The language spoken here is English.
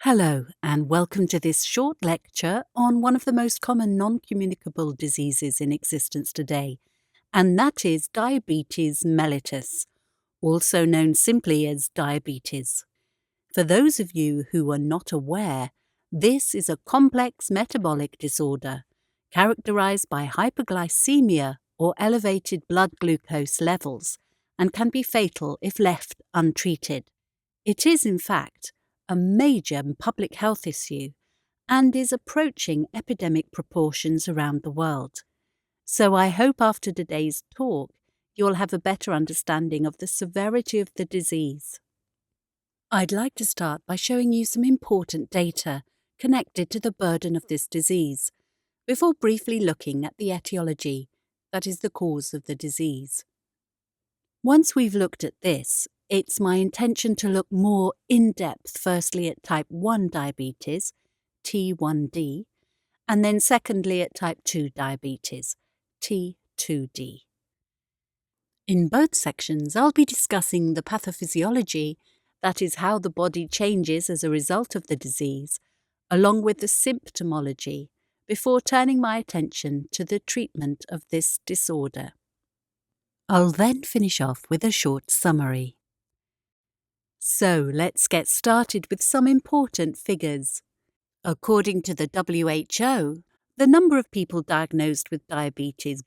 Hello, and welcome to this short lecture on one of the most common non-communicable diseases in existence today, and that is diabetes mellitus, also known simply as diabetes. For those of you who are not aware, this is a complex metabolic disorder characterized by hyperglycemia or elevated blood glucose levels and can be fatal if left untreated. It is, in fact, a major public health issue and is approaching epidemic proportions around the world. So I hope after today's talk you'll have a better understanding of the severity of the disease. I'd like to start by showing you some important data connected to the burden of this disease, before briefly looking at the etiology, that is the cause of the disease. Once we've looked at this, it's my intention to look more in-depth firstly at type 1 diabetes, T1D, and then secondly at type 2 diabetes, T2D. In both sections, I'll be discussing the pathophysiology, that is how the body changes as a result of the disease, along with the symptomology, before turning my attention to the treatment of this disorder. I'll then finish off with a short summary. So let's get started with some important figures. According to the WHO, the number of people diagnosed with diabetes